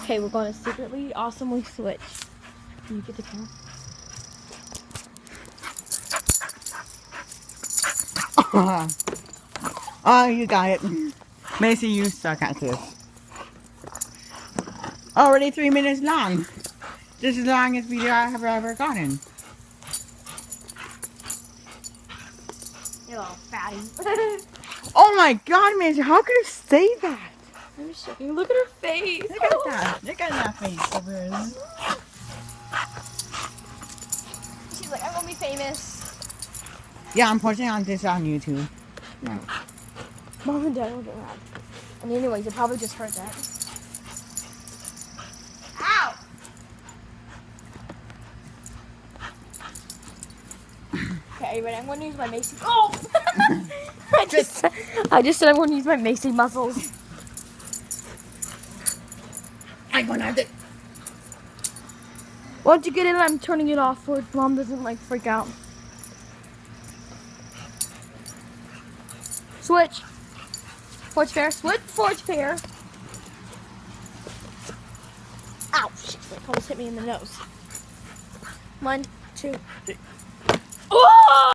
Okay, we're going to secretly, awesomely switch. You get the camera. Oh, you got it. Macy, you suck at this. Already 3 minutes long. This is the longest video I have ever gotten. You little fatty. Oh my god, Macy, how could you say that? I'm just joking. Look at her face. Look at that. Look at that face of hers. She's like, I'm gonna be famous. Yeah, I'm posting on this on YouTube. No. Mom and Dad will get mad. And anyways, you probably just heard that. Ow! Okay, ready? I'm gonna use my Macy. Oh! I just said I'm gonna use my Macy muscles. I'm gonna have to. Once you get in, I'm turning it off so Mom doesn't like freak out. Switch. Forge fair. Switch. Forge fair. Ow! Shit! That almost hit me in the nose. 1, 2, 3.